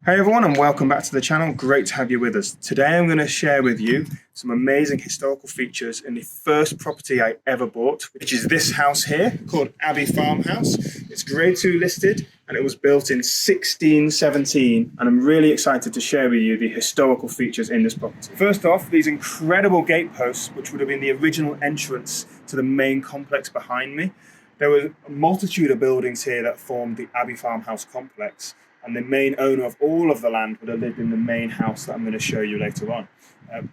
Hey everyone, and welcome back to the channel. Great to have you with us. Today I'm going to share with you some amazing historical features in the first property I ever bought, which is this house here called Abbey Farmhouse. It's grade 2 listed and it was built in 1617, and I'm really excited to share with you the historical features in this property. First off, these incredible gate posts, which would have been the original entrance to the main complex behind me. There were a multitude of buildings here that formed the Abbey Farmhouse complex, and the main owner of all of the land would have lived in the main house that I'm going to show you later on.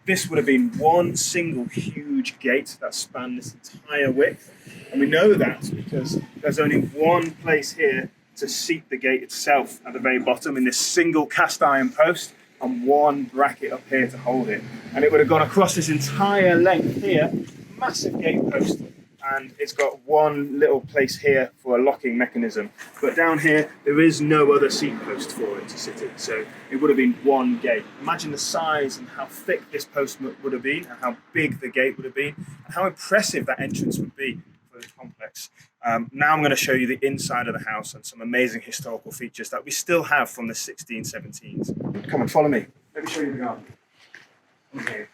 This would have been one single huge gate that spanned this entire width, and we know that because there's only one place here to seat the gate itself at the very bottom in this single cast iron post, and one bracket up here to hold it. And it would have gone across this entire length here, massive gate post, and it's got one little place here for a locking mechanism. But down here, there is no other seat post for it to sit in, so it would have been one gate. Imagine the size and how thick this post would have been, and how big the gate would have been, and how impressive that entrance would be for this complex. Now I'm going to show you the inside of the house and some amazing historical features that we still have from the 1617s. Come on, follow me. Let me show you the garden. Okay.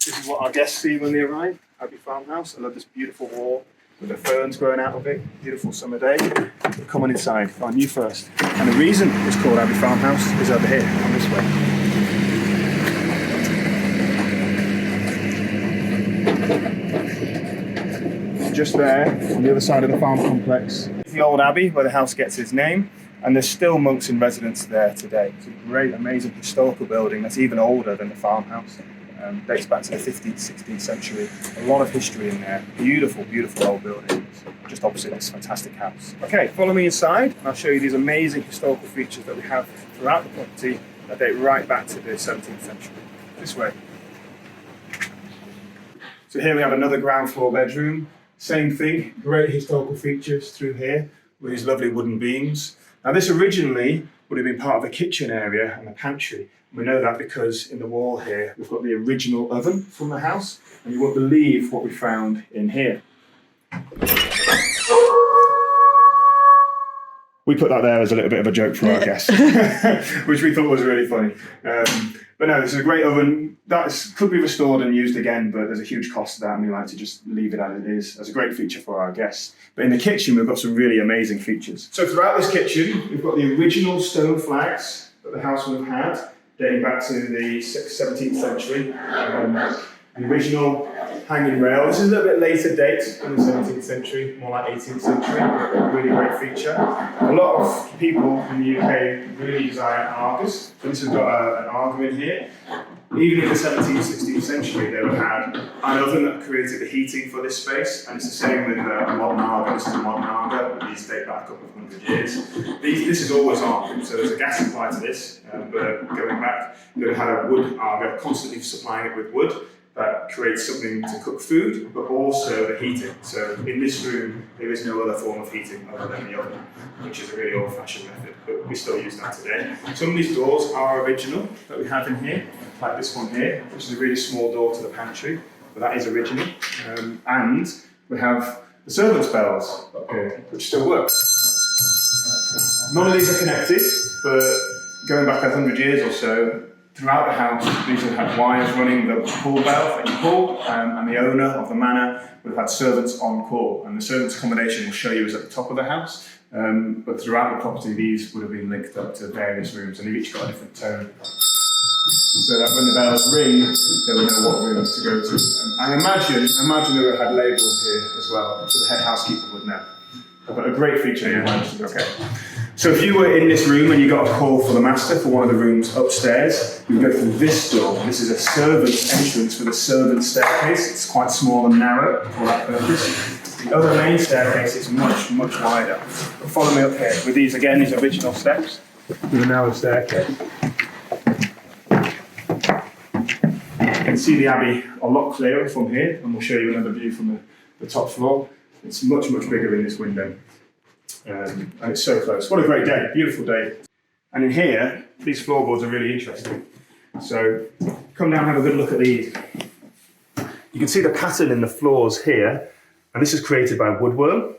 This is what our guests see when they arrive. Abbey Farmhouse. I love this beautiful wall with the ferns growing out of it. Beautiful summer day. Come on inside. On you first. And the reason it's called Abbey Farmhouse is over here, on this way. Just there, on the other side of the farm complex, is the old abbey where the house gets its name, and there's still monks in residence there today. It's a great, amazing historical building that's even older than the farmhouse. Dates back to the 15th, 16th century. A lot of history in there. Beautiful, beautiful old buildings, just opposite this fantastic house. Okay, follow me inside, and I'll show you these amazing historical features that we have throughout the property that date right back to the 17th century. This way. So here we have another ground floor bedroom. Same thing, great historical features through here with these lovely wooden beams. Now this originally would have been part of the kitchen area and the pantry. We know that because in the wall here, we've got the original oven from the house, and you won't believe what we found in here. We put that there as a little bit of a joke for our guests, which we thought was really funny. But no, this is a great oven. That could be restored and used again, but there's a huge cost to that, and we like to just leave it as it is as a great feature for our guests. But in the kitchen, we've got some really amazing features. So throughout this kitchen, we've got the original stone flags that the house would have had, dating back to the 17th century. The original hanging rail. This is a little bit later date in the 17th century, more like 18th century. Really great feature. A lot of people in the UK really desire an Argus. So this has got an Argus in here. Even in the 17th, 16th century, they would have had an oven that created the heating for this space, and it's the same with a modern Argus. This is a modern Argus, but these date back a couple of hundred years. This is always on, so there's a gas supply to this, but going back, they would have had a wood Argus, constantly supplying it with wood. That creates something to cook food, but also the heating. So in this room, there is no other form of heating other than the oven, which is a really old-fashioned method, but we still use that today. Some of these doors are original that we have in here, like this one here, which is a really small door to the pantry, but that is original. And we have the servants' bells up here, which still work. None of these are connected, but going back 100 years or so, throughout the house, these would have wires running the call bell that you pull, and the owner of the manor would have had servants on call. And the servants' accommodation we'll show you is at the top of the house, but throughout the property, these would have been linked up to various rooms, and they've each got a different tone. So that when the bells ring, they will know what rooms to go to. I imagine they would have had labels here as well, so the head housekeeper would know. But a great feature here. Okay. So if you were in this room and you got a call for the master for one of the rooms upstairs, you go through this door. This is a servant's entrance for the servant's staircase. It's quite small and narrow for that purpose. The other main staircase is much, much wider. But follow me up here with these original steps with a narrow staircase. You can see the abbey a lot clearer from here, and we'll show you another view from the top floor. It's much, much bigger in this window. And it's so close. What a great day, beautiful day. And in here, these floorboards are really interesting. So come down and have a good look at these. You can see the pattern in the floors here, and this is created by woodworm.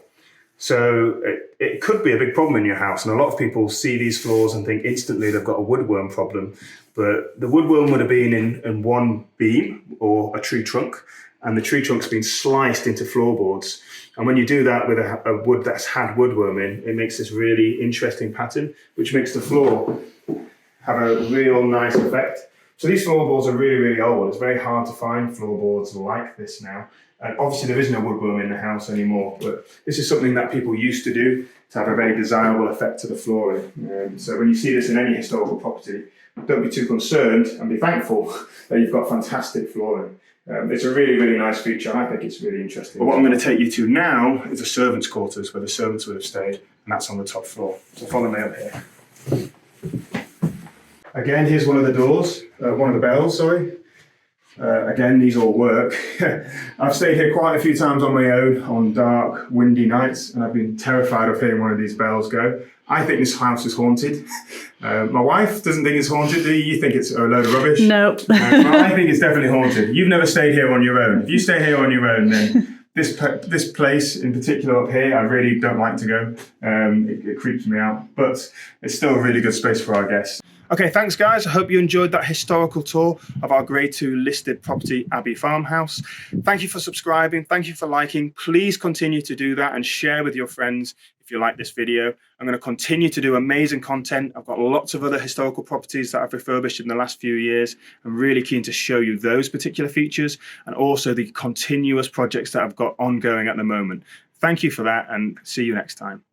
So it could be a big problem in your house. And a lot of people see these floors and think instantly they've got a woodworm problem. But the woodworm would have been in one beam or a tree trunk, and the tree trunk's been sliced into floorboards. And when you do that with a wood that's had woodworm in, it makes this really interesting pattern, which makes the floor have a real nice effect. So these floorboards are really, really old. It's very hard to find floorboards like this now. And obviously there is no woodworm in the house anymore, but this is something that people used to do to have a very desirable effect to the flooring. So when you see this in any historical property, don't be too concerned and be thankful that you've got fantastic flooring. It's a really, really nice feature. I think it's really interesting. But what I'm going to take you to now is the servants' quarters, where the servants would have stayed, and that's on the top floor. So follow me up here. Again, here's one of the doors, one of the bells, sorry. Again, these all work. I've stayed here quite a few times on my own on dark, windy nights, and I've been terrified of hearing one of these bells go. I think this house is haunted. My wife doesn't think it's haunted, do you? You think it's a load of rubbish? Nope. I think it's definitely haunted. You've never stayed here on your own. If you stay here on your own, then this place in particular up here, I really don't like to go. It creeps me out, but it's still a really good space for our guests. Okay, thanks guys. I hope you enjoyed that historical tour of our Grade 2 listed property, Abbey Farmhouse. Thank you for subscribing. Thank you for liking. Please continue to do that and share with your friends if you like this video. I'm going to continue to do amazing content. I've got lots of other historical properties that I've refurbished in the last few years. I'm really keen to show you those particular features and also the continuous projects that I've got ongoing at the moment. Thank you for that and see you next time.